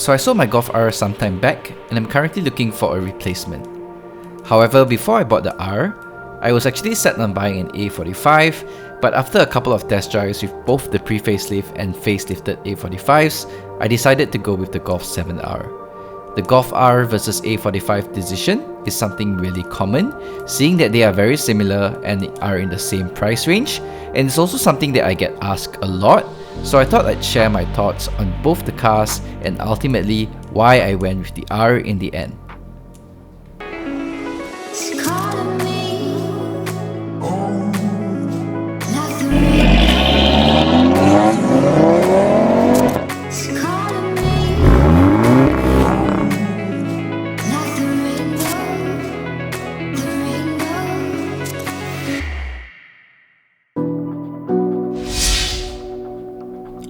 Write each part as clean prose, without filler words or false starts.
So I sold my Golf R some time back and I'm currently looking for a replacement. However, before I bought the R, I was actually set on buying an A45, but after a couple of test drives with both the pre-facelift and facelifted A45s, I decided to go with the Golf 7R. The Golf R versus A45 decision is something really common, seeing that they are very similar and are in the same price range, and it's also something that I get asked a lot, so I thought I'd share my thoughts on both the cars and ultimately why I went with the R in the end.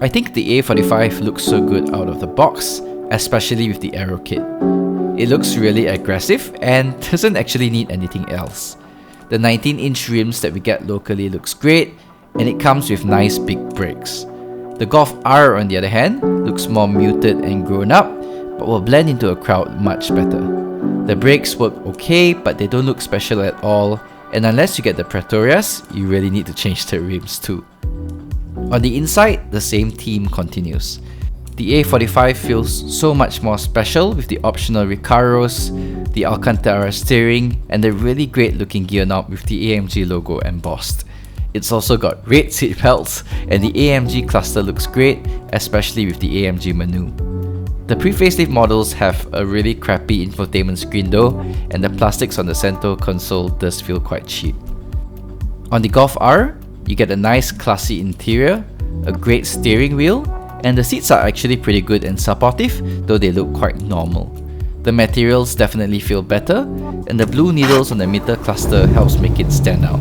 I think the A45 looks so good out of the box, especially with the aero kit. It looks really aggressive and doesn't actually need anything else. The 19-inch rims that we get locally looks great, and it comes with nice big brakes. The Golf R on the other hand looks more muted and grown up, but will blend into a crowd much better. The brakes work okay, but they don't look special at all, and unless you get the Pretorias, you really need to change the rims too. On the inside, the same theme continues. The A45 feels so much more special with the optional Recaros, the Alcantara steering, and the really great looking gear knob with the AMG logo embossed. It's also got red seat belts, and the AMG cluster looks great, especially with the AMG menu. The pre-facelift models have a really crappy infotainment screen though, and the plastics on the center console does feel quite cheap. On the Golf R, you get a nice classy interior, a great steering wheel, and the seats are actually pretty good and supportive, though they look quite normal. The materials definitely feel better, and the blue needles on the middle cluster helps make it stand out.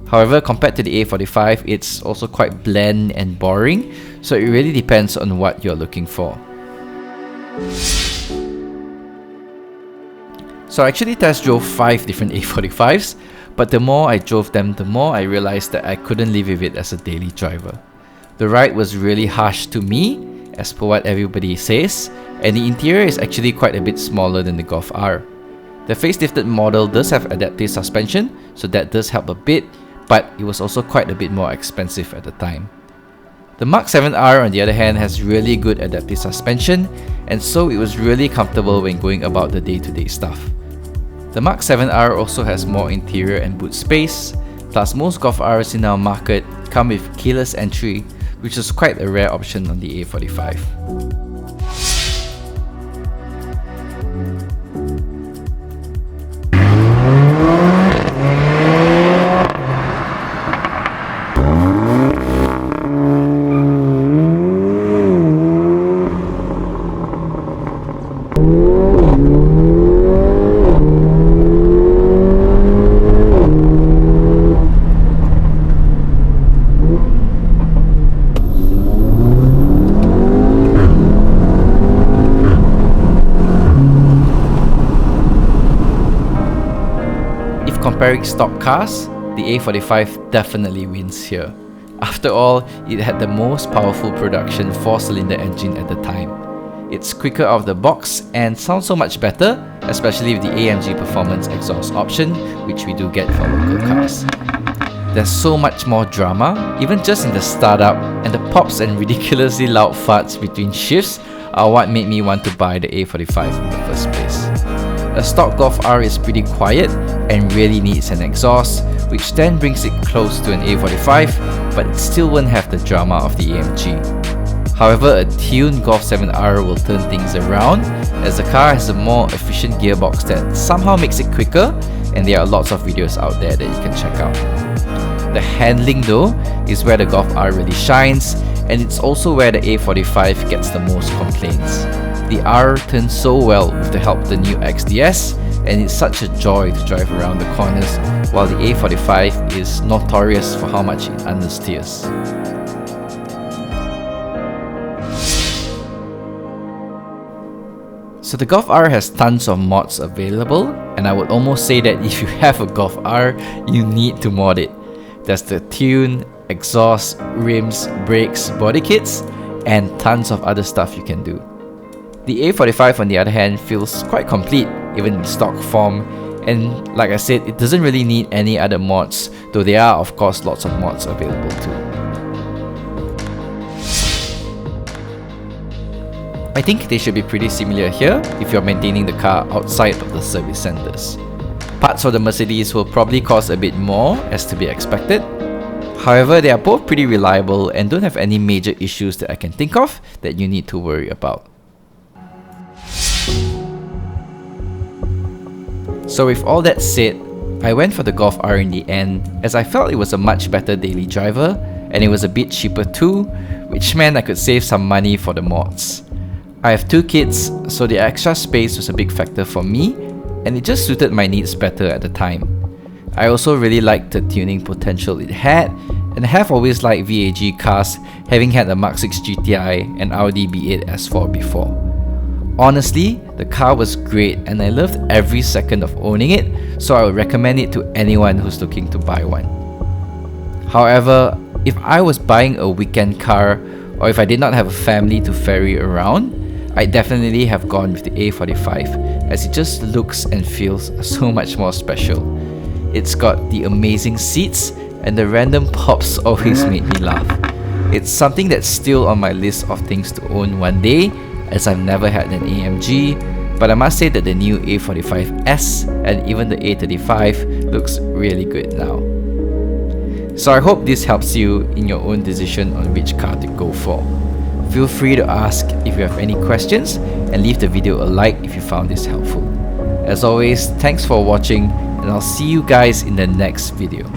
However, compared to the A45, it's also quite bland and boring, so it really depends on what you're looking for. So I actually test drove 5 different A45s, but the more I drove them, the more I realized that I couldn't live with it as a daily driver. The ride was really harsh to me, as per what everybody says, and the interior is actually quite a bit smaller than the Golf R. The facelifted model does have adaptive suspension, so that does help a bit, but it was also quite a bit more expensive at the time. The Mk7 on the other hand has really good adaptive suspension, and so it was really comfortable when going about the day-to-day stuff. The Mk7 also has more interior and boot space, plus most Golf Rs in our market come with keyless entry, which is quite a rare option on the A45. Comparing stock cars, the A45 definitely wins here. After all, it had the most powerful production 4-cylinder engine at the time. It's quicker out of the box and sounds so much better, especially with the AMG Performance exhaust option, which we do get for local cars. There's so much more drama, even just in the startup, and the pops and ridiculously loud farts between shifts are what made me want to buy the A45 in the first place. A stock Golf R is pretty quiet and really needs an exhaust, which then brings it close to an A45, but it still won't have the drama of the AMG. However, a tuned Golf 7R will turn things around, as the car has a more efficient gearbox that somehow makes it quicker, and there are lots of videos out there that you can check out. The handling though is where the Golf R really shines, and it's also where the A45 gets the most complaints. The R turns so well with the help of the new XDS, and it's such a joy to drive around the corners, while the A45 is notorious for how much it understeers. So the Golf R has tons of mods available, and I would almost say that if you have a Golf R, you need to mod it. There's the tune, exhaust, rims, brakes, body kits, and tons of other stuff you can do. The A45 on the other hand feels quite complete, even in stock form, and like I said, it doesn't really need any other mods, though there are of course lots of mods available too. I think they should be pretty similar here if you're maintaining the car outside of the service centers. Parts of the Mercedes will probably cost a bit more, as to be expected. However, they are both pretty reliable and don't have any major issues that I can think of that you need to worry about. So with all that said, I went for the Golf R in the end, as I felt it was a much better daily driver and it was a bit cheaper too, which meant I could save some money for the mods. I have 2 kids, so the extra space was a big factor for me, and it just suited my needs better at the time. I also really liked the tuning potential it had, and have always liked VAG cars, having had the Mark 6 GTI and Audi B8 S4 before. Honestly, the car was great and I loved every second of owning it, so I would recommend it to anyone who's looking to buy one. However, if I was buying a weekend car, or if I did not have a family to ferry around, I'd definitely have gone with the A45, as it just looks and feels so much more special. It's got the amazing seats, and the random pops always made me laugh. It's something that's still on my list of things to own one day, as I've never had an AMG, but I must say that the new A45S and even the A35 looks really good now. So I hope this helps you in your own decision on which car to go for. Feel free to ask if you have any questions, and leave the video a like if you found this helpful. As always, thanks for watching, and I'll see you guys in the next video.